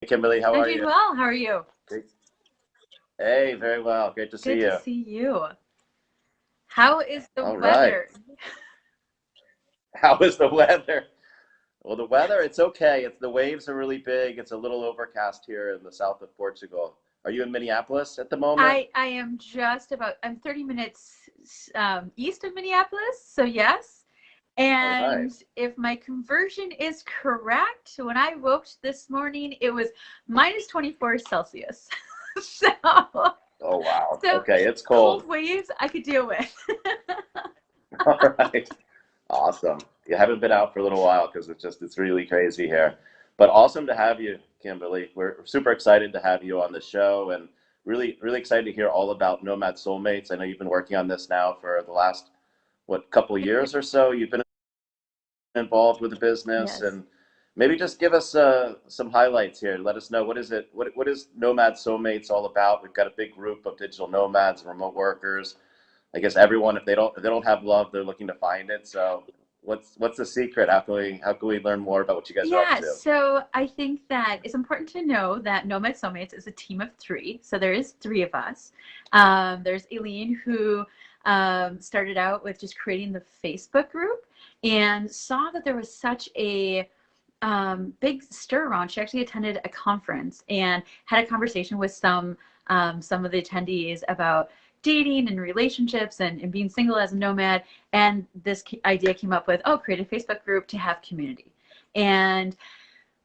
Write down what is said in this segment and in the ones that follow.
Kimberly, how I'm are doing you? well. How are you? Great. Hey, very well. Great to see Good to you. see you. How is the All right. weather? How is the weather? Well, the weather, it's okay. It's the waves are really big. It's a little overcast here in the south of Portugal. Are you in Minneapolis at the moment? I am just about, I'm 30 minutes east of Minneapolis, so yes. All right. And if my conversion is correct, when I woke this morning, it was minus 24 Celsius. so, Oh, wow. so Okay, it's cold. cold waves I could deal with. All right. Awesome. You haven't been out for a little while because it's really crazy here. But awesome to have you, Kimberly. We're super excited to have you on the show and really excited to hear all about Nomad Soulmates. I know you've been working on this now for the last couple of years or so. You've been involved with the business, Yes. and maybe just give us some highlights here. Let us know what is Nomad Soulmates all about. We've got a big group of digital nomads and remote workers. I guess everyone, if they don't have love, they're looking to find it. So what's the secret? How can we learn more about what you guys are up Yeah, to? so I think that it's important to know that Nomad Soulmates is a team of three. So there is three of us. There's Aileen, who started out with just creating the Facebook group and saw that there was such a big stir around. She actually attended a conference and had a conversation with some of the attendees about dating and relationships and being single as a nomad. And this idea came up with, oh, create a Facebook group to have community. And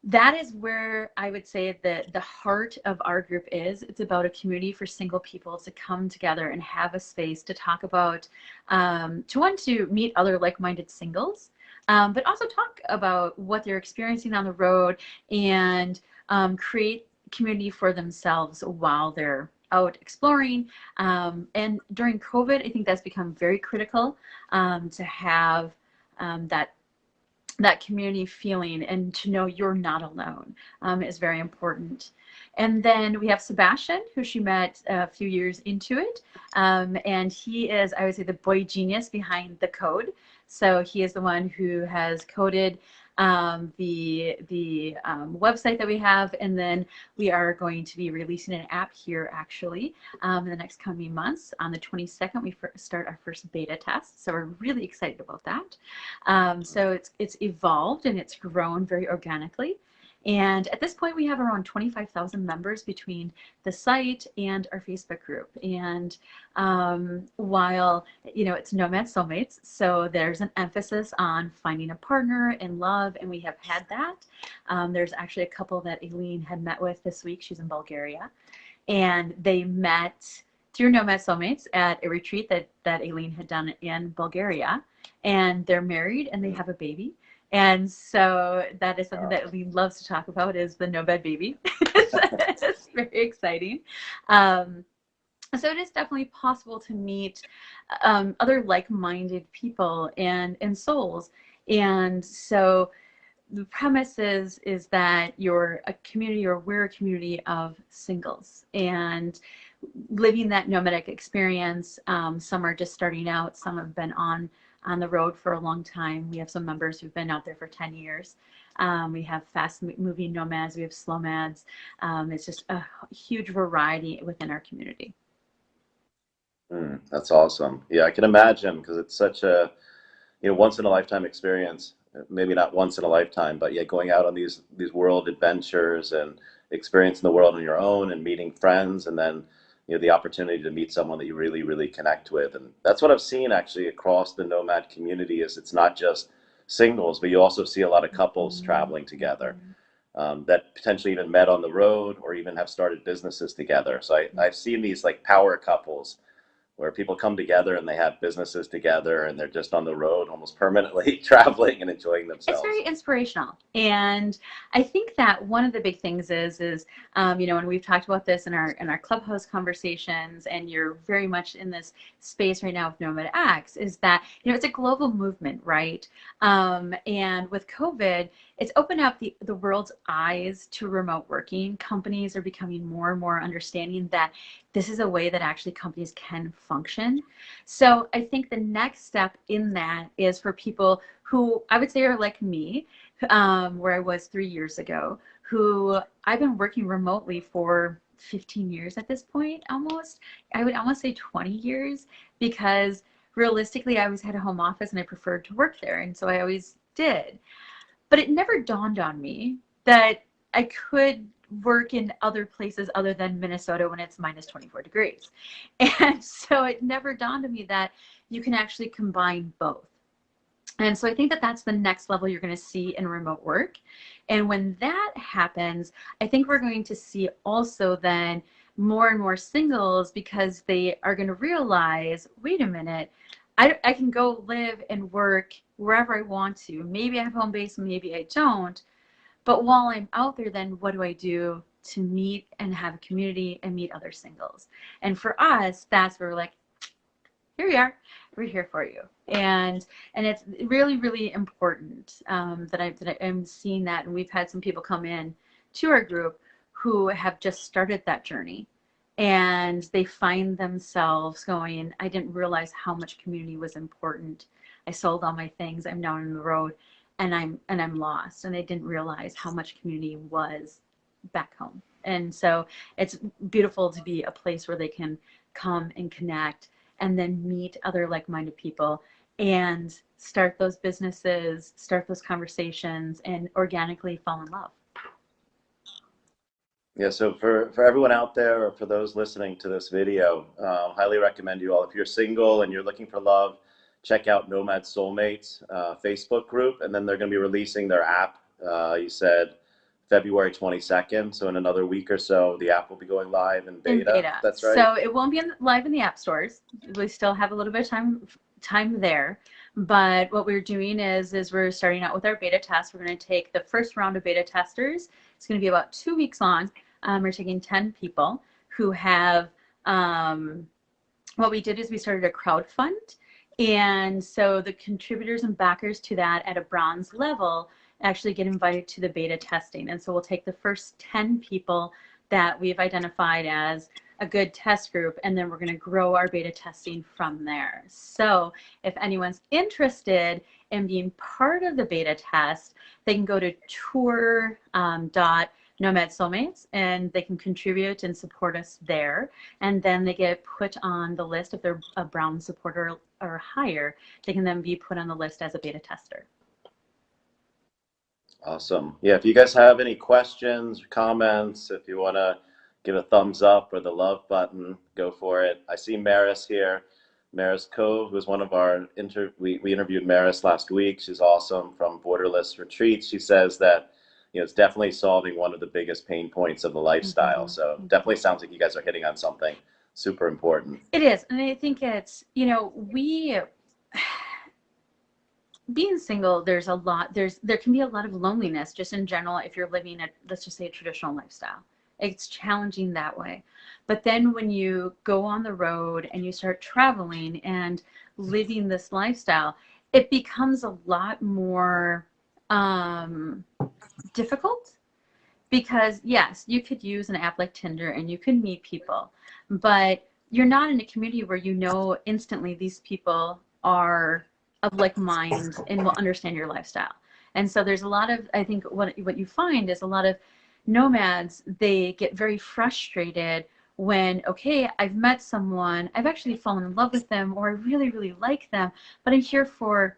that is where I would say that the heart of our group is. It's about a community for single people to come together and have a space to talk about, to meet other like-minded singles, but also talk about what they're experiencing on the road and create community for themselves while they're out exploring. And during COVID, I think that's become very critical, to have that community feeling and to know you're not alone, is very important. And then we have Sebastian, who she met a few years into it. And he is, I would say, the boy genius behind the code. So he is the one who has coded the website that we have, and then we are going to be releasing an app here actually, in the next coming months. On the 22nd, we start our first beta test, so we're really excited about that. So it's evolved and it's grown very organically. And at this point, we have around 25,000 members between the site and our Facebook group. And while, it's Nomad Soulmates, so there's an emphasis on finding a partner in love, and we have had that. There's actually a couple that Aileen had met with this week. She's in Bulgaria. And they met through Nomad Soulmates at a retreat that Aileen had done in Bulgaria. And they're married and they have a baby. And so that is something that Aileen loves to talk about, is the Nomad baby. It's very exciting. Um, so it is definitely possible to meet other like-minded people and souls. And so the premise is that you're a community, or we're a community of singles, and living that nomadic experience. Some are just starting out. Some have been on the road for a long time. We have some members who've been out there for 10 years. We have fast moving nomads. We have slowmads. It's just a huge variety within our community. That's awesome. Yeah, I can imagine because it's such a once in a lifetime experience. Maybe not once in a lifetime, but yeah, going out on these world adventures and experiencing the world on your own and meeting friends, and then the opportunity to meet someone that you really connect with. And that's what I've seen actually across the nomad community. Is it's not just singles, but you also see a lot of couples traveling together, that potentially even met on the road or even have started businesses together. So I've seen these like power couples where people come together and they have businesses together and they're just on the road almost permanently traveling and enjoying It's very themselves. inspirational. And I think that one of the big things is when we've talked about this in our clubhouse conversations, and you're very much in this space right now with Nomad X, is that it's a global movement, right? And with COVID, it's opened up the world's eyes to remote working. Companies are becoming more and more understanding that this is a way that actually companies can function. So I think the next step in that is for people who I would say are like me, where I was 3 years ago, who I've been working remotely for 15 years at this point, almost. I would almost say 20 years, because realistically, I always had a home office and I preferred to work there. And so I always did. But it never dawned on me that I could work in other places other than Minnesota when it's minus 24 degrees. And so it never dawned on me that you can actually combine both. And so I think that that's the next level you're going to see in remote work. And when that happens, I think we're going to see also then more and more singles, because they are going to realize, wait a minute, I can go live and work wherever I want to. Maybe I have home base, maybe I don't. But while I'm out there, then what do I do to meet and have a community and meet other singles? And for us, that's where we're like, here we are, we're here for you. And it's really, really important that I'm seeing that. And we've had some people come in to our group who have just started that journey, and they find themselves going, I didn't realize how much community was important. I sold all my things, I'm now on the road, and I'm lost. And they didn't realize how much community was back home. And so it's beautiful to be a place where they can come and connect and then meet other like-minded people and start those businesses, start those conversations, and organically fall in love. Yeah, so for everyone out there, or for those listening to this video, highly recommend you all. If you're single and you're looking for love, check out Nomad Soulmates Facebook group, and then they're going to be releasing their app. You said February 22nd, so in another week or so, the app will be going live in beta. In beta. That's right. So it won't be live in the app stores. We still have a little bit of time there. But what we're doing is we're starting out with our beta test. We're going to take the first round of beta testers. It's going to be about 2 weeks long. We're taking 10 people who have, what we did is we started a crowd fund. And so the contributors and backers to that at a bronze level actually get invited to the beta testing. And so we'll take the first 10 people that we've identified as a good test group, and then we're going to grow our beta testing from there. So if anyone's interested in being part of the beta test, they can go to tour.Nomad Soulmates, and they can contribute and support us there. And then they get put on the list. If they're a brown supporter or higher, they can then be put on the list as a beta tester. Awesome. Yeah, if you guys have any questions, comments, if you want to give a thumbs up or the love button, go for it. I see Maris here. Maris Cove was one of our, we interviewed Maris last week. She's awesome, from Borderless Retreats. She says that, you know, it's definitely solving one of the biggest pain points of the lifestyle. So definitely sounds like you guys are hitting on something super important. It is. And I think it's, you know, being single, there can be a lot of loneliness just in general if you're living a, let's just say, a traditional lifestyle. It's challenging that way. But then when you go on the road and you start traveling and living this lifestyle, it becomes a lot more difficult, because yes, you could use an app like Tinder and you can meet people, but you're not in a community where you know instantly these people are of like mind and will understand your lifestyle. And so there's a lot of, I think what you find is a lot of nomads, they get very frustrated when, okay, I've met someone, I've actually fallen in love with them, or I really, really like them, but I'm here for,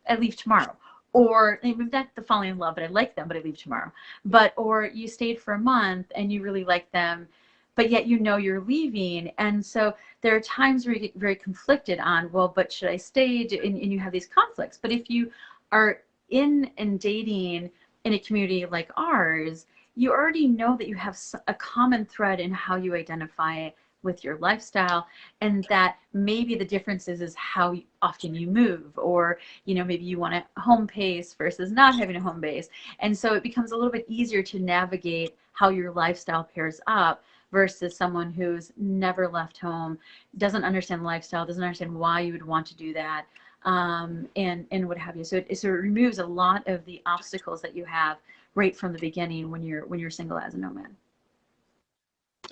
I leave tomorrow. Or maybe not the falling in love, but I like them, but I leave tomorrow. But, or you stayed for a month and you really like them, but yet you know you're leaving. And so there are times where you get very conflicted on, well, but should I stay? And you have these conflicts. But if you are in and dating in a community like ours, you already know that you have a common thread in how you identify with your lifestyle, and that maybe the difference is how often you move, or, you know, maybe you want a home base versus not having a home base. And so it becomes a little bit easier to navigate how your lifestyle pairs up versus someone who's never left home, doesn't understand the lifestyle, doesn't understand why you would want to do that, and what have you. So it removes a lot of the obstacles that you have right from the beginning when you're single as a nomad.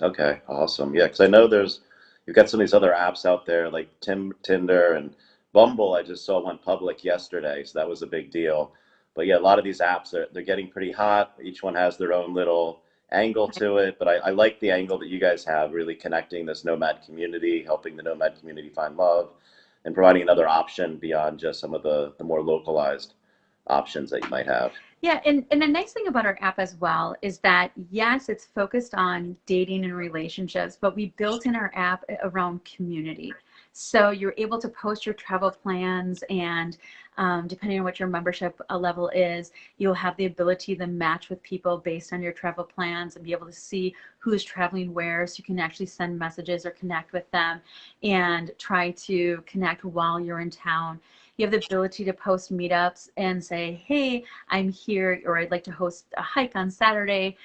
Okay, awesome. Yeah, because I know you've got some of these other apps out there like Tinder and Bumble. I just saw one public yesterday, so that was a big deal. But yeah, a lot of these apps they're getting pretty hot. Each one has their own little angle to it. But I like the angle that you guys have, really connecting this nomad community, helping the nomad community find love, and providing another option beyond just some of the more localized options that you might have. Yeah, and the nice thing about our app as well is that yes, it's focused on dating and relationships, but we built in our app around community. So you're able to post your travel plans, and depending on what your membership level is, you'll have the ability to match with people based on your travel plans and be able to see who's traveling where, so you can actually send messages or connect with them and try to connect while you're in town. You have the ability to post meetups and say, hey, I'm here, or I'd like to host a hike on Saturday.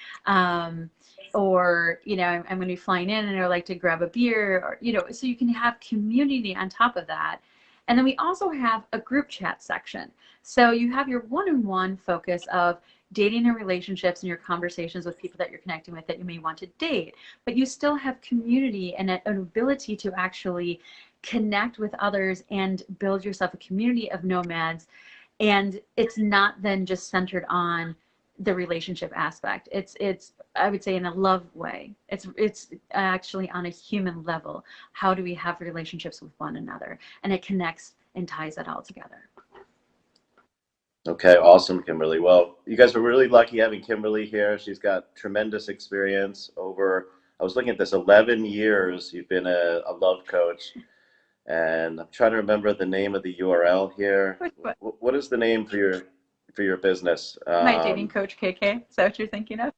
Or, I'm going to be flying in and I'd like to grab a beer, or, so you can have community on top of that. And then we also have a group chat section. So you have your one-on-one focus of dating and relationships and your conversations with people that you're connecting with that you may want to date, but you still have community and an ability to actually connect with others and build yourself a community of nomads. And it's not then just centered on the relationship aspect. It's I would say in a love way. It's actually on a human level. How do we have relationships with one another? And it connects and ties it all together. Okay, awesome, Kimberly. Well, you guys are really lucky having Kimberly here. She's got tremendous experience over, I was looking at this, 11 years you've been a love coach. And I'm trying to remember the name of the URL here. What is the name for your business? My dating coach KK. Is that what you're thinking of?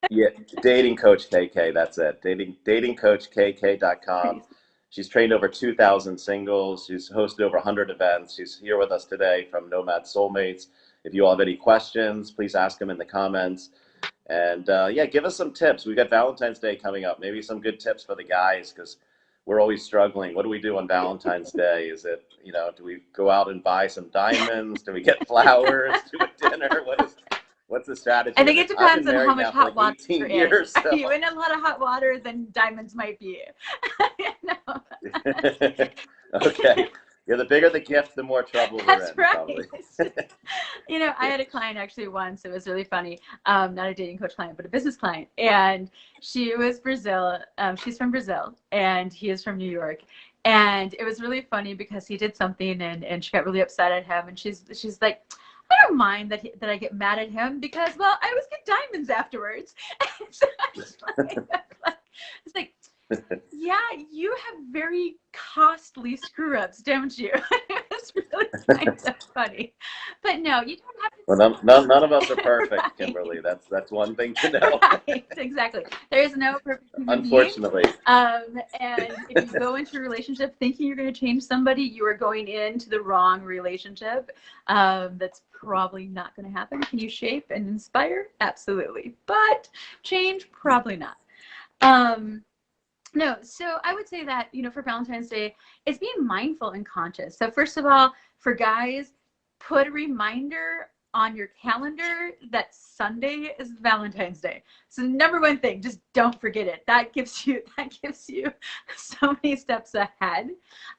Yeah, Dating Coach KK, that's it. Datingcoachkk.com. She's trained over 2,000 singles. She's hosted over 100 events. She's here with us today from Nomad Soulmates. If you all have any questions, please ask them in the comments. And yeah, give us some tips. We've got Valentine's Day coming up. Maybe some good tips for the guys, because we're always struggling. What do we do on Valentine's Day? Is it, do we go out and buy some diamonds? Do we get flowers? Do a dinner? What's the strategy? I think it I've been depends on married how now much for hot like water 18 you're years. in. So. You in a lot of hot water, then diamonds might be you. Okay. Yeah, the bigger the gift, the more trouble we're That's in, right. probably. I had a client actually once. It was really funny. Not a dating coach client, but a business client. And she was Brazil. She's from Brazil, and he is from New York. And it was really funny because he did something, and she got really upset at him. And she's like, I don't mind that I get mad at him because, well, I always get diamonds afterwards. And so it's like, yeah, you have very costly screw-ups, don't you? It's really kind of funny. But no, you don't have to. Well, none of us are perfect, Right. Kimberly. That's one thing to know. Right, exactly. There is no perfect human being. Unfortunately. And if you go into a relationship thinking you're going to change somebody, you are going into the wrong relationship. That's probably not going to happen. Can you shape and inspire? Absolutely. But change? Probably not. No, so I would say that, for Valentine's Day, it's being mindful and conscious. So first of all, for guys, put a reminder on your calendar that Sunday is Valentine's Day. So number one thing, just don't forget it. That gives you so many steps ahead.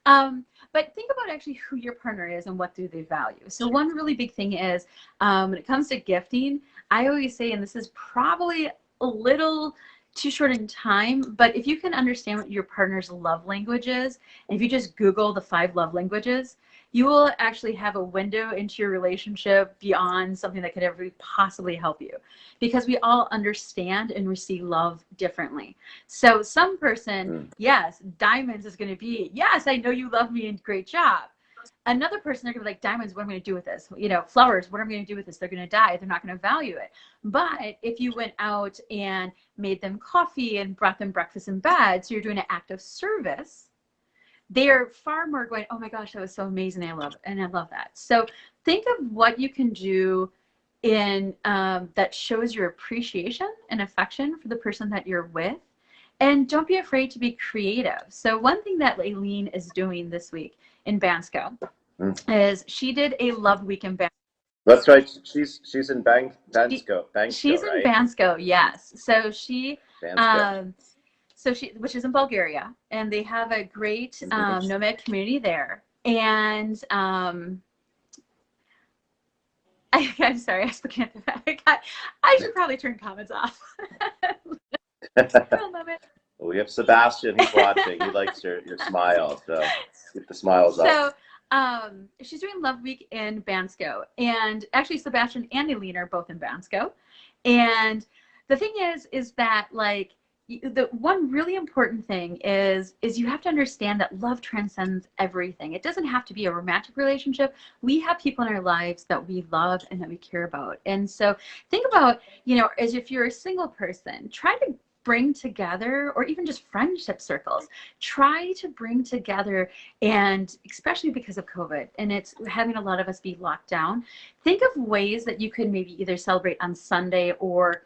But think about actually who your partner is and what do they value. So one really big thing is when it comes to gifting, I always say, and this is probably a little too short in time, but if you can understand what your partner's love language is, and if you just Google the 5 love languages, you will actually have a window into your relationship beyond something that could ever possibly help you, because we all understand and receive love differently. So some person, yes, diamonds is going to be, yes, I know you love me and great job. Another person, they're going to be like, diamonds, what am I going to do with this? Flowers, what am I going to do with this? They're going to die. They're not going to value it. But if you went out and made them coffee and brought them breakfast in bed, so you're doing an act of service, they're far more going, oh my gosh, that was so amazing. I love that. So think of what you can do in that shows your appreciation and affection for the person that you're with. And don't be afraid to be creative. So one thing that Aileen is doing this week in Bansko is she did a love week in Bansko. That's right. She's in Bansko, She's in right? Bansko, yes. So she Bansko. which is in Bulgaria, and they have a great nomad community there. And I'm sorry, I was looking at the back. I should probably turn comments off. Well, we have Sebastian. He's watching. He likes your smile. So keep the smiles up. So she's doing Love Week in Bansko, and actually Sebastian and Eileen are both in Bansko. And the thing is that, like, the one really important thing is you have to understand that love transcends everything. It doesn't have to be a romantic relationship. We have people in our lives that we love and that we care about. And so think about, you know, as if you're a single person, try to bring together, or even just friendship circles, try to bring together, and especially because of COVID and it's having a lot of us be locked down, think of ways that you could maybe either celebrate on Sunday or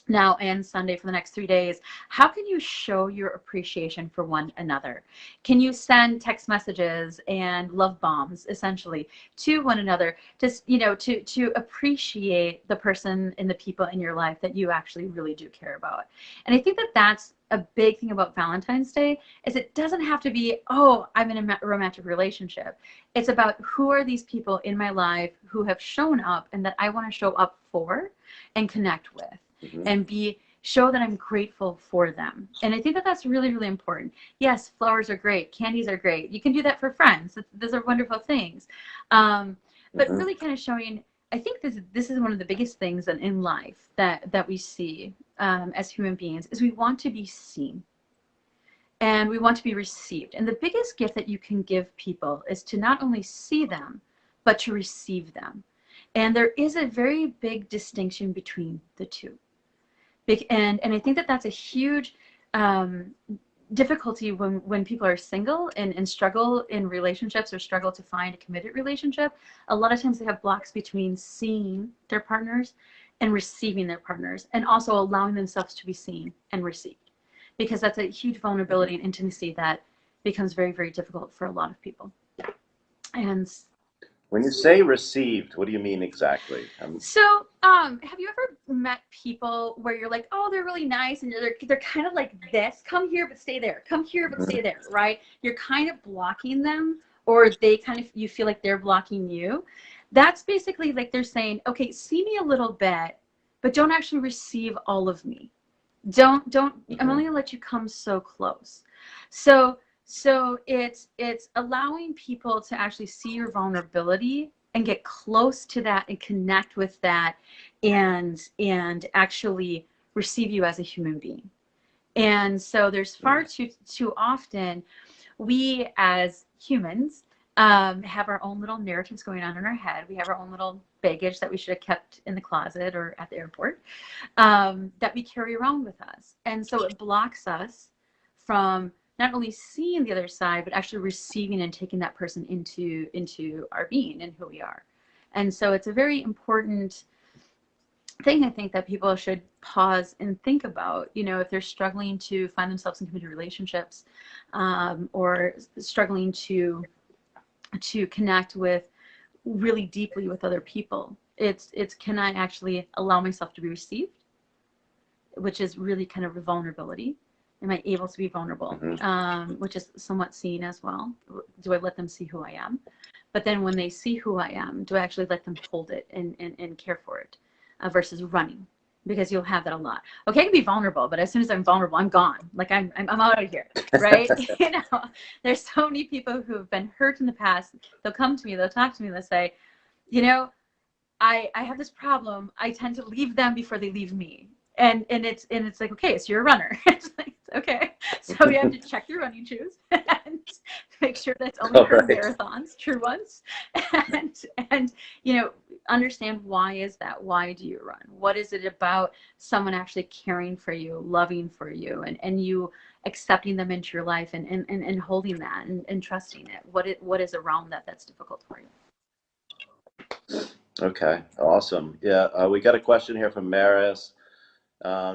now and Sunday for the next 3 days. How can you show your appreciation for one another? Can you send text messages and love bombs essentially to one another, just, you know, to appreciate the person and the people in your life that you actually really do care about? And I think that that's a big thing about Valentine's Day, is it doesn't have to be, oh, I'm in a romantic relationship. It's about, who are these people in my life who have shown up and that I want to show up for and connect with. And show that I'm grateful for them. And I think that that's really, really important. Yes, flowers are great. Candies are great. You can do that for friends. Those are wonderful things. But really kind of showing, I think this is one of the biggest things in life that we see as human beings, is we want to be seen. And we want to be received. And the biggest gift that you can give people is to not only see them, but to receive them. And there is a very big distinction between the two. And I think that that's a huge difficulty when people are single and struggle in relationships, or struggle to find a committed relationship. A lot of times they have blocks between seeing their partners and receiving their partners, and also allowing themselves to be seen and received, because that's a huge vulnerability and intimacy that becomes very, very difficult for a lot of people. And when you say received, what do you mean exactly? So, have you ever met people where you're like, oh, they're really nice, and they're kind of like this, come here but stay there, come here but stay there, right? You're kind of blocking them, or you feel like they're blocking you. That's basically like they're saying, okay, see me a little bit, but don't actually receive all of me. I'm only gonna let you come so close. So it's allowing people to actually see your vulnerability and get close to that and connect with that, and actually receive you as a human being. And so there's far too often, we as humans have our own little narratives going on in our head. We have our own little baggage that we should have kept in the closet or at the airport, that we carry around with us. And so it blocks us from not only seeing the other side, but actually receiving and taking that person into our being and who we are. And so it's a very important thing, I think, that people should pause and think about, you know, if they're struggling to find themselves in committed relationships, or struggling to connect with really deeply with other people. It's can I actually allow myself to be received, which is really kind of a vulnerability. Am I able to be vulnerable? Which is somewhat seen as well. Do I let them see who I am? But then when they see who I am, do I actually let them hold it and care for it, versus running? Because you'll have that a lot. Okay, I can be vulnerable, but as soon as I'm vulnerable, I'm gone. Like I'm out of here, right? You know, there's so many people who have been hurt in the past. They'll come to me, they'll talk to me, they'll say, you know, I have this problem. I tend to leave them before they leave me. And it's like, okay, so you're a runner. It's like, okay, so we have to check your running shoes and make sure that's only for marathons, true ones, and you know, understand, why is that? Why do you run? What is it about someone actually caring for you, loving for you, and you accepting them into your life and holding that and trusting it? What is around that that's difficult for you? Okay, awesome. Yeah, we got a question here from Maris.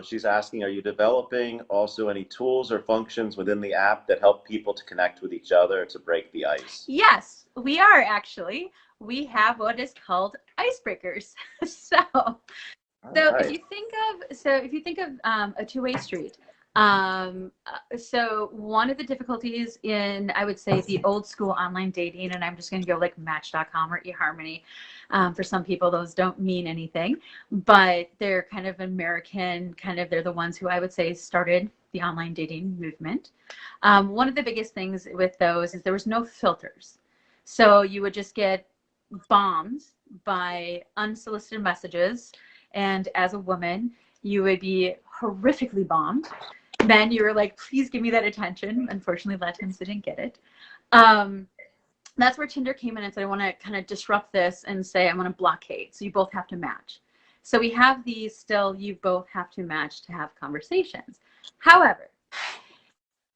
She's asking, are you developing also any tools or functions within the app that help people to connect with each other to break the ice? Yes, we are actually. We have what is called icebreakers. So if you think of a two-way street, So one of the difficulties in, I would say, the old school online dating, and I'm just going to go like Match.com or eHarmony. For some people, those don't mean anything, but they're kind of American, they're the ones who I would say started the online dating movement. One of the biggest things with those is there was no filters. So you would just get bombed by unsolicited messages. And as a woman, you would be horrifically bombed. Men, you were like, please give me that attention. Unfortunately, a lot of times they didn't get it. That's where Tinder came in and said, I want to kind of disrupt this and say, I want to blockade. So you both have to match. So we have these still, you both have to match to have conversations. However,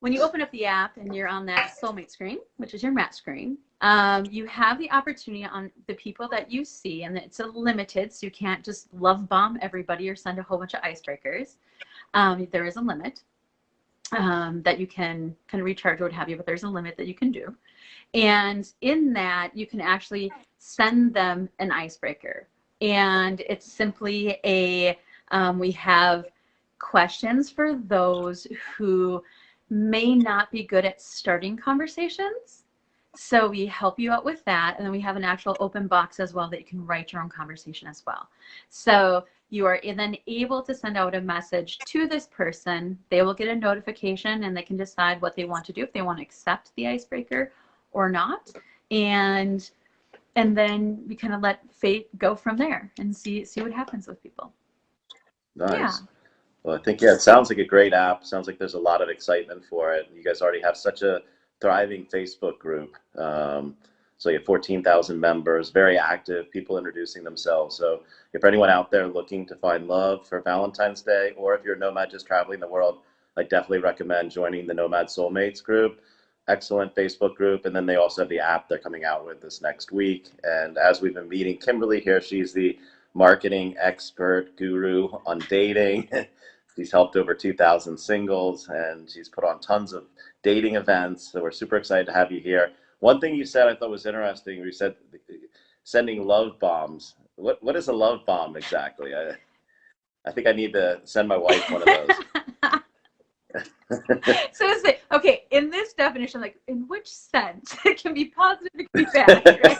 when you open up the app and you're on that soulmate screen, which is your match screen, you have the opportunity on the people that you see, and it's a limited, so you can't just love bomb everybody or send a whole bunch of icebreakers. There is a limit that you can recharge or what have you, but there's a limit that you can do. And in that, you can actually send them an icebreaker. And it's simply we have questions for those who may not be good at starting conversations. So we help you out with that. And then we have an actual open box as well that you can write your own conversation as well. So you are then able to send out a message to this person. They will get a notification and they can decide what they want to do, if they want to accept the icebreaker or not. And then we kind of let fate go from there and see what happens with people. Nice. Yeah. Well, I think, yeah, it sounds like a great app. Sounds like there's a lot of excitement for it. You guys already have such a thriving Facebook group. So you have 14,000 members, very active, people introducing themselves. So if anyone out there looking to find love for Valentine's Day, or if you're a nomad just traveling the world, I definitely recommend joining the Nomad Soulmates group. Excellent Facebook group. And then they also have the app they're coming out with this next week. And as we've been meeting Kimberly here, she's the marketing expert guru on dating. She's helped over 2,000 singles, and she's put on tons of dating events. So we're super excited to have you here. One thing you said I thought was interesting. You said sending love bombs. What is a love bomb exactly? I think I need to send my wife one of those. So it's like, okay, in this definition, like in which sense? It can be positive, it can be bad, right?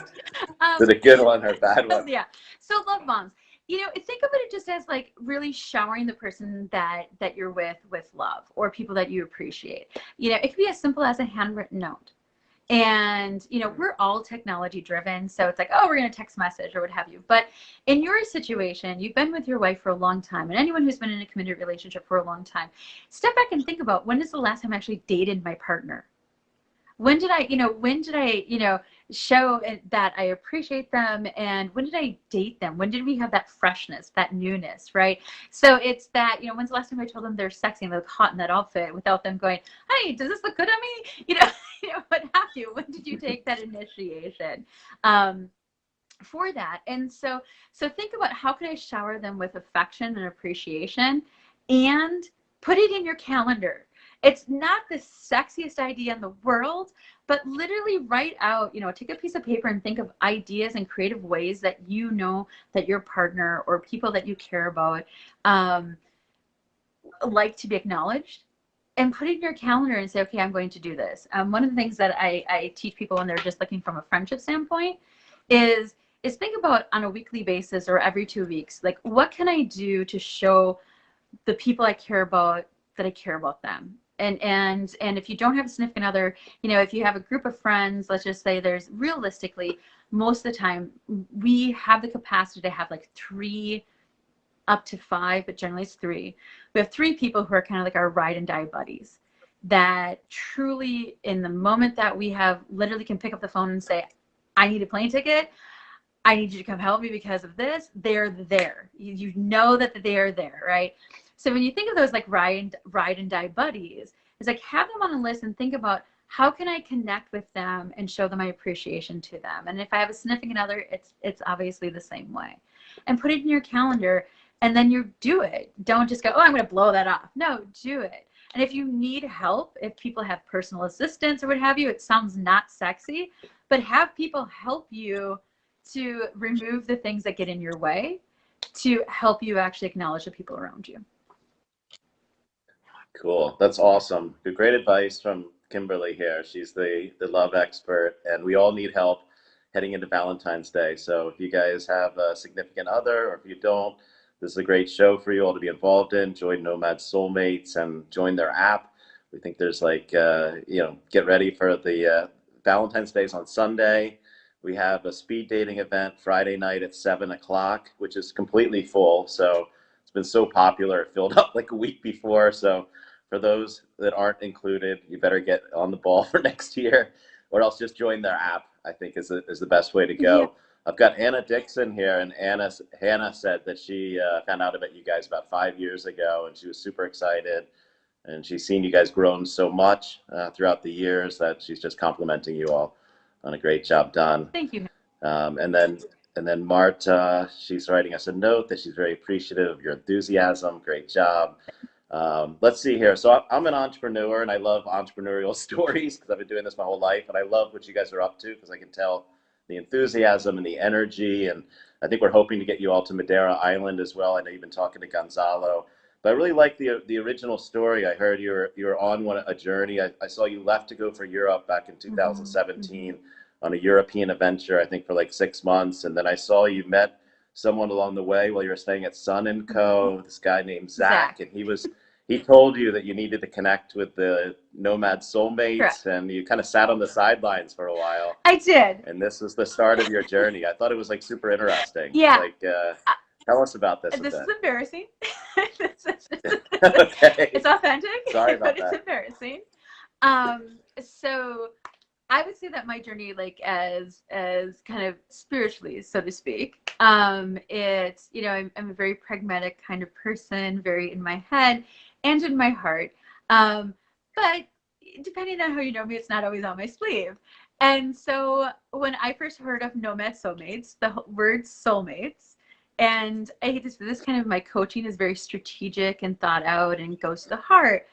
Is it a good one or a bad one? Yeah. So love bombs. Think of it just as like really showering the person that you're with love, or people that you appreciate. It could be as simple as a handwritten note. And, we're all technology driven. So it's like, oh, we're going to text message or what have you. But in your situation, you've been with your wife for a long time. And anyone who's been in a committed relationship for a long time, step back and think about, when is the last time I actually dated my partner? When did I show that I appreciate them? And when did I date them? When did we have that freshness, that newness, right? So it's that, when's the last time I told them they're sexy and they look hot in that outfit without them going, hey, does this look good on me? What have you? When did you take that initiation for that? And so think about, how can I shower them with affection and appreciation, and put it in your calendar. It's not the sexiest idea in the world, but literally write out, take a piece of paper and think of ideas and creative ways that that your partner or people that you care about like to be acknowledged, and put it in your calendar and say, okay, I'm going to do this. One of the things that I teach people when they're just looking from a friendship standpoint is think about, on a weekly basis or every 2 weeks, like, what can I do to show the people I care about that I care about them? And if you don't have a significant other, if you have a group of friends, let's just say there's, realistically, most of the time, we have the capacity to have like 3 up to 5, but generally it's 3. We have 3 people who are kind of like our ride and die buddies, that truly, in the moment that we have, literally can pick up the phone and say, I need a plane ticket. I need you to come help me because of this. They're there. You know that they are there, right? So when you think of those like ride and die buddies, it's like, have them on a list and think about, how can I connect with them and show them my appreciation to them? And if I have a significant other, it's obviously the same way. And put it in your calendar, and then you do it. Don't just go, oh, I'm going to blow that off. No, do it. And if you need help, if people have personal assistants or what have you, it sounds not sexy, but have people help you to remove the things that get in your way, to help you actually acknowledge the people around you. Cool. That's awesome. Good, great advice from Kimberly here. She's the love expert, and we all need help heading into Valentine's Day. So if you guys have a significant other, or if you don't, this is a great show for you all to be involved in. Join Nomad Soulmates and join their app. We think there's like, get ready for the Valentine's Days on Sunday. We have a speed dating event Friday night at 7 o'clock, which is completely full. So it's been so popular, it filled up like a week before. So for those that aren't included, you better get on the ball for next year, or else just join their app. I think is the best way to Yeah. go. I've got Anna Dixon here, and Hannah said that she found out about you guys about 5 years ago, and she was super excited. And she's seen you guys grown so much throughout the years that she's just complimenting you all on a great job done. Thank you. Um, and then and then Marta, she's writing us a note that she's very appreciative of your enthusiasm. Great job. Let's see here. So I'm an entrepreneur, and I love entrepreneurial stories because I've been doing this my whole life, and I love what you guys are up to because I can tell the enthusiasm and the energy. And I think we're hoping to get you all to Madeira Island as well. I know you've been talking to Gonzalo, but I really like the original story. I heard you're on a journey. I saw you left to go for Europe back in Mhm, mhm. 2017 on a European adventure, I think for like 6 months, and then I saw you met someone along the way while you were staying at Sun and Mhm. Co. This guy named Zach, Zach, and he told you that you needed to connect with the Nomad correct. Soulmates, and you kind of sat on the sidelines for a while. I did. And this was the start of your journey. I thought it was like super interesting. Yeah. Like, tell us about this a This is bit. embarrassing. It's Okay. authentic, Sorry but about it's that. embarrassing. So I would say that my journey, like as kind of spiritually, so to speak, it's I'm a very pragmatic kind of person, very in my head and in my heart. But depending on how you know me, it's not always on my sleeve. And so when I first heard of Nomad Soulmates, the word soulmates, and I hate to say this, kind of my coaching is very strategic and thought out and goes to the heart.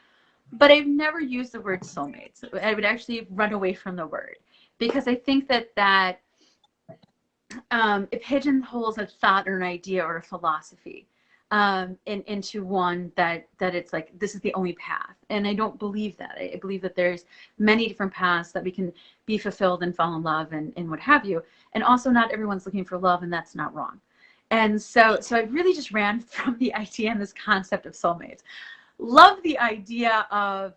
But I've never used the word soulmates. I would actually run away from the word because I think that it pigeonholes a thought or an idea or a philosophy into one that it's like this is the only path, and I don't believe that. I believe that there's many different paths that we can be fulfilled and fall in love and what have you, and also not everyone's looking for love, and that's not wrong. And so I really just ran from the idea and this concept of soulmates. Love the idea of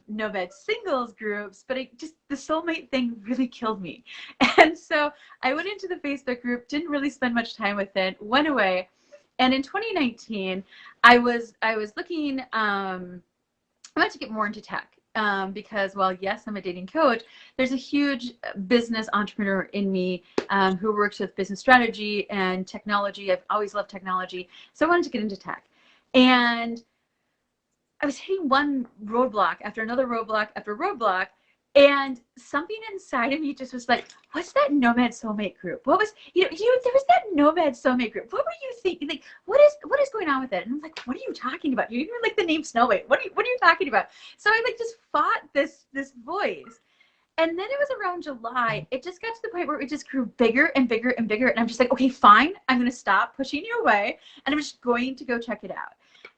nomad singles groups, but it just the soulmate thing really killed me. And so I went into the Facebook group, didn't really spend much time with it, went away. And in 2019, I was looking. I wanted to get more into tech because, well, yes, I'm a dating coach. There's a huge business entrepreneur in me who works with business strategy and technology. I've always loved technology, so I wanted to get into tech. And I was hitting one roadblock after another roadblock after roadblock, and something inside of me just was like, "What's that Nomad Soulmate group? What was there was that Nomad Soulmate group? What were you thinking? Like, what is going on with it?" And I'm like, "What are you talking about? You even like the name Snowmate. What are you talking about?" So I like just fought this voice. And then it was around July. It just got to the point where it just grew bigger and bigger and bigger. And I'm just like, okay, fine. I'm going to stop pushing you away. And I'm just going to go check it out.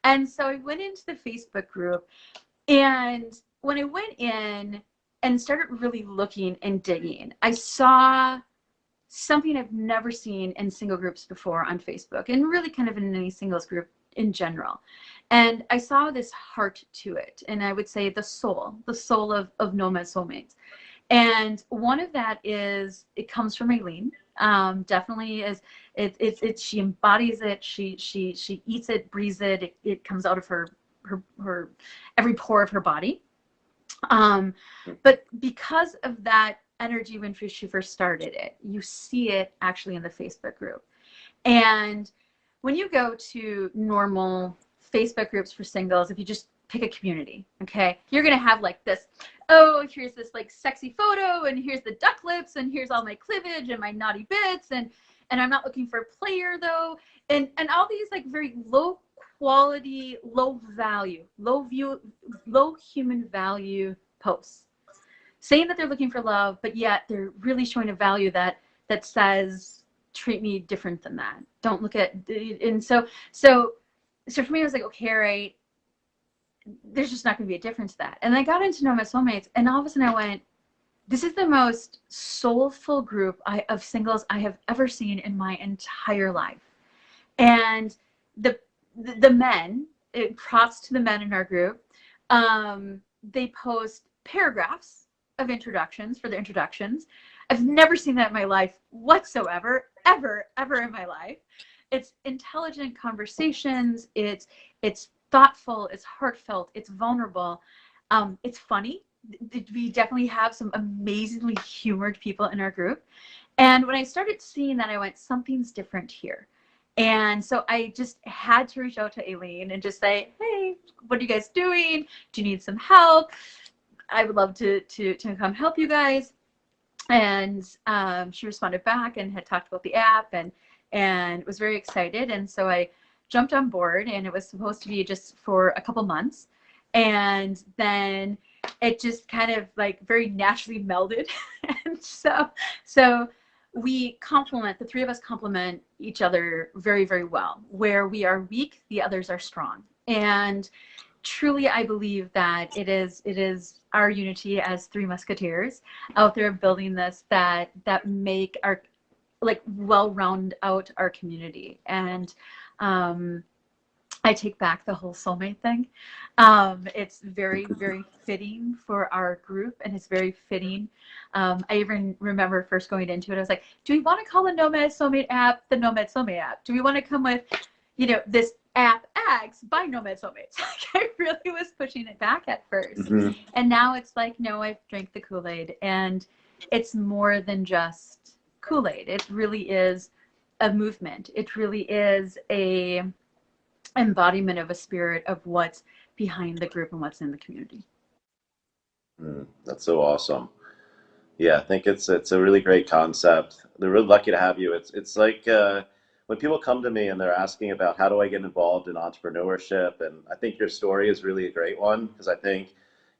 And so I went into the Facebook group. And when I went in and started really looking and digging, I saw something I've never seen in single groups before on Facebook, and really kind of in any singles group in general. And I saw this heart to it. And I would say the soul of Nomad Soulmates. And one of that is it comes from Aileen. Definitely is she embodies it. She eats it, breathes it. It comes out of her every pore of her body. Um, but because of that energy when she first started it, you see it actually in the Facebook group. And when you go to normal Facebook groups for singles, if you just pick a community, okay, you're gonna have like this, oh, here's this like sexy photo, and here's the duck lips, and here's all my cleavage and my naughty bits, and I'm not looking for a player though, and all these like very low quality, low value, low human value posts, saying that they're looking for love, but yet they're really showing a value that says treat me different than that. Don't look at and so for me, I was like, okay, right, there's just not going to be a difference to that. And I got into Nomad Soulmates, and all of a sudden I went, this is the most soulful group of singles I have ever seen in my entire life. And the men, props to the men in our group, they post paragraphs of introductions for the introductions. I've never seen that in my life whatsoever, ever in my life. It's intelligent conversations. It's thoughtful. It's heartfelt. It's vulnerable. It's funny. We definitely have some amazingly humored people in our group. And when I started seeing that, I went, something's different here. And so I just had to reach out to Aileen and just say, hey, what are you guys doing? Do you need some help? I would love to come help you guys. And she responded back and had talked about the app and was very excited. And so I jumped on board, and it was supposed to be just for a couple months. And then it just kind of like very naturally melded. And so we complement, the three of us complement each other very, very well. Where we are weak, the others are strong. And truly, I believe that it is our unity as three musketeers out there building this that make our, like, well round out our community. And I take back the whole soulmate thing. It's very, very fitting for our group, and it's very fitting. I even remember first going into it, I was like, do we want to call the Nomad Soulmate app the Nomad Soulmate app? Do we want to come with, this app X by Nomad Soulmates? Like, I really was pushing it back at first. Mm-hmm. And now it's like, no, I've drank the Kool-Aid, and it's more than just Kool-Aid. It really is a movement. It really is a embodiment of a spirit of what's behind the group and what's in the community. That's so awesome. Yeah, I think it's a really great concept. They're really lucky to have you. It's like when people come to me and they're asking about how do I get involved in entrepreneurship, and I think your story is really a great one, because I think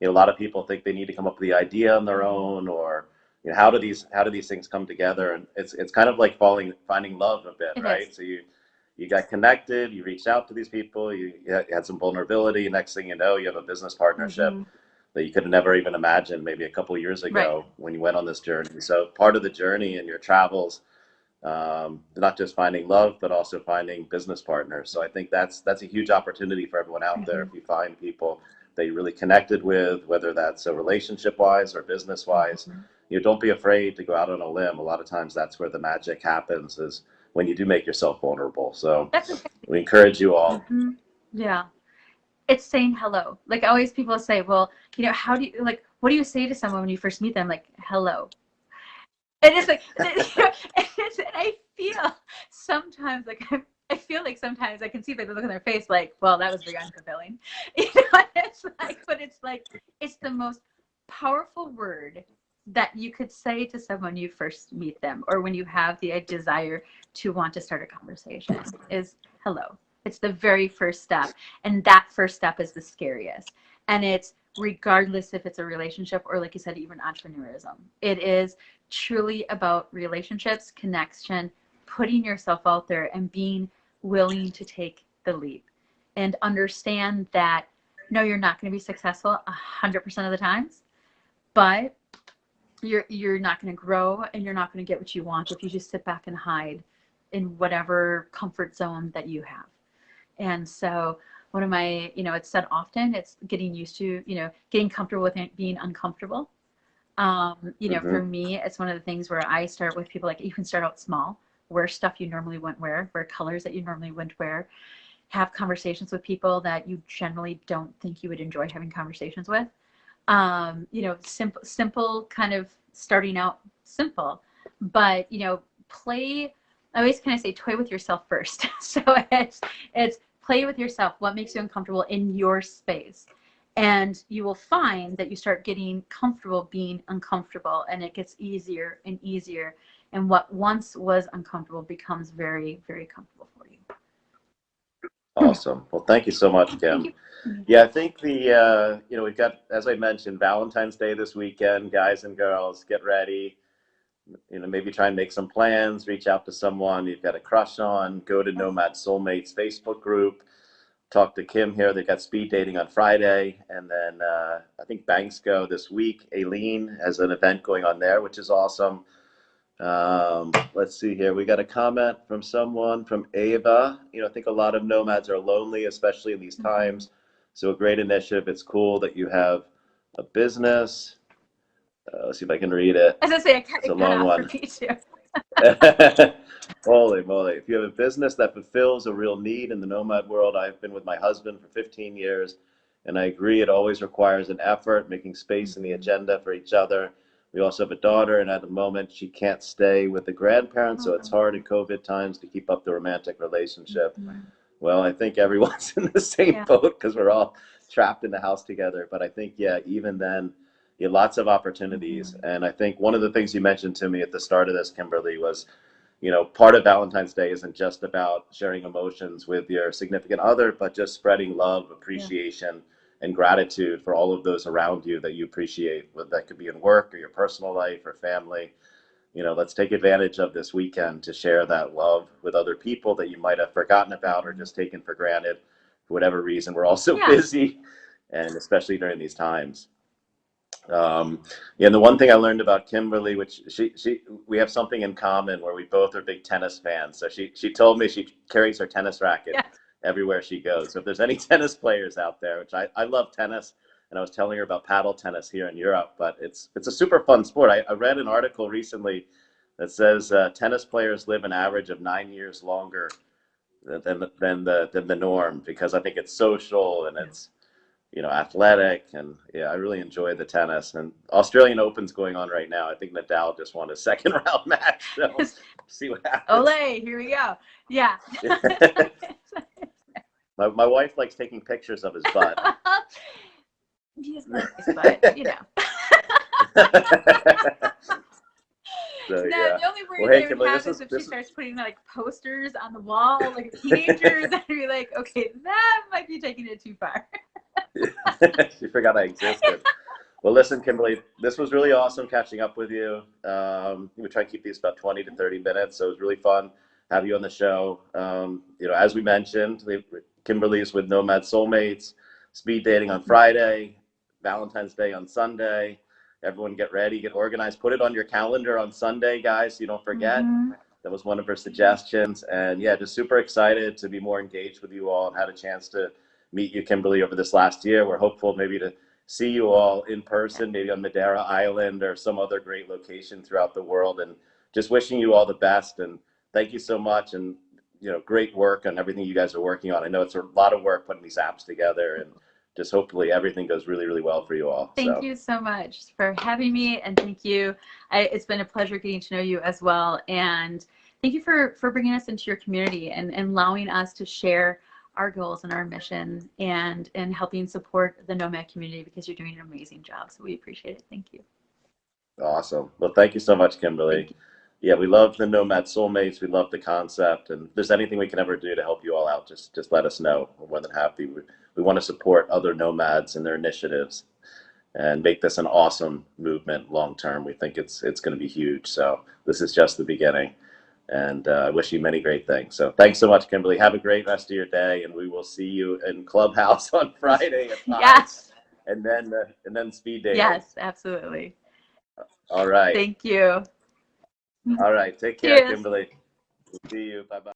a lot of people think they need to come up with the idea on their own, or how do these things come together, and it's kind of like finding love a bit, It right? is. So you got connected, you reached out to these people, you had some vulnerability. Next thing you know, you have a business partnership Mm-hmm. that you could have never even imagined maybe a couple of years Right. ago when you went on this journey. So part of the journey in your travels, not just finding love, but also finding business partners. So I think that's a huge opportunity for everyone out there. Mm-hmm. If you find people that you really connected with, whether that's a relationship wise or business wise, Mm-hmm. don't be afraid to go out on a limb. A lot of times that's where the magic happens, is when you do make yourself vulnerable. So That's okay. we encourage you all. Mm-hmm. Yeah. It's saying hello. Like, always people say, well, how do you, like, what do you say to someone when you first meet them? Like, hello. And it's like, and I feel sometimes like I feel like sometimes I can see by the look on their face, like, well, that was very unfulfilling. It's like, but it's like, it's the most powerful word that you could say to someone you first meet them, or when you have the desire to want to start a conversation, is hello. It's the very first step. And that first step is the scariest. And it's regardless if it's a relationship or, like you said, even entrepreneurism. It is truly about relationships, connection, putting yourself out there and being willing to take the leap, and understand that no, you're not going to be successful 100% of the times, but you're not going to grow, and you're not going to get what you want if you just sit back and hide in whatever comfort zone that you have. And so one of my, it's said often, it's getting used to, getting comfortable with being uncomfortable. For Mm-hmm. me, it's one of the things where I start with people, like, you can start out small, wear stuff you normally wouldn't wear colors that you normally wouldn't wear, have conversations with people that you generally don't think you would enjoy having conversations with. Simple kind of starting out simple, but, play. I always kind of say toy with yourself first. So it's play with yourself. What makes you uncomfortable in your space? And you will find that you start getting comfortable being uncomfortable, and it gets easier and easier. And what once was uncomfortable becomes very, very comfortable for you. Awesome. Well, thank you so much, Thank Kim. you. Yeah, I think we've got, as I mentioned, Valentine's Day this weekend. Guys and girls, get ready. Maybe try and make some plans, reach out to someone you've got a crush on, go to Nomad Soulmates Facebook group. talked to Kim here. They got speed dating on Friday, and then I think Banks go this week. Aileen has an event going on there, which is awesome. Let's see here. We got a comment from someone from Ava. I think a lot of nomads are lonely, especially in these times. So a great initiative. It's cool that you have a business. Let's see if I can read it. As I say, It's a it cut long off for one. me too. Holy moly. If you have a business that fulfills a real need in the nomad world, I've been with my husband for 15 years, and I agree it always requires an effort, making space in the agenda for each other. We also have a daughter, and at the moment, she can't stay with the grandparents, so it's hard in COVID times to keep up the romantic relationship. Well, I think everyone's in the same boat because we're all trapped in the house together. But I think, yeah, even then, lots of opportunities. And I think one of the things you mentioned to me at the start of this, Kimberly, was part of Valentine's Day isn't just about sharing emotions with your significant other, but just spreading love, appreciation, and gratitude for all of those around you that you appreciate. Whether that could be in work or your personal life or family. Let's take advantage of this weekend to share that love with other people that you might have forgotten about or just taken for granted for whatever reason. We're all so busy, and especially during these times. And the one thing I learned about Kimberly, which we have something in common where we both are big tennis fans. So she told me she carries her tennis racket everywhere she goes. So if there's any tennis players out there, which I love tennis, and I was telling her about paddle tennis here in Europe, but it's a super fun sport. I read an article recently that says tennis players live an average of 9 years longer than the norm, because I think it's social and it's athletic, and I really enjoy the tennis. And Australian Open's going on right now. I think Nadal just won a second round match, so see what happens. Olay, here we go. Yeah. My wife likes taking pictures of his butt. He doesn't like his butt, So, the only worry I would have is if she starts putting like posters on the wall, like teenagers, I'd be like, okay, that might be taking it too far. She forgot I existed. Well, listen, Kimberly, this was really awesome catching up with you. We try to keep these about 20 to 30 minutes, so it was really fun to have you on the show. As we mentioned, Kimberly's with Nomad Soulmates, speed dating on Friday, Valentine's Day on Sunday. Everyone get ready, get organized, put it on your calendar on Sunday, guys, so you don't forget. That was one of her suggestions. And yeah, just super excited to be more engaged with you all and had a chance to meet you, Kimberly, over this last year. We're hopeful maybe to see you all in person, maybe on Madeira Island or some other great location throughout the world. And just wishing you all the best. And thank you so much. And, great work on everything you guys are working on. I know it's a lot of work putting these apps together, and just hopefully everything goes really, really well for you all. Thank you so much for having me, and thank you. It's been a pleasure getting to know you as well. And thank you for bringing us into your community and allowing us to share our goals and our mission and helping support the Nomad community, because you're doing an amazing job. So we appreciate it. Thank you. Awesome. Well, thank you so much, Kimberly. Yeah, we love the Nomad Soulmates. We love the concept. And if there's anything we can ever do to help you all out, just let us know. We're more than happy. We want to support other nomads and their initiatives and make this an awesome movement long term. We think it's going to be huge. So this is just the beginning. And I wish you many great things. So thanks so much, Kimberly. Have a great rest of your day, and we will see you in Clubhouse on Friday at 5. Yes. And then speed dating. Yes, absolutely. All right. Thank you. All right. Take care, Kimberly. See you. Bye-bye.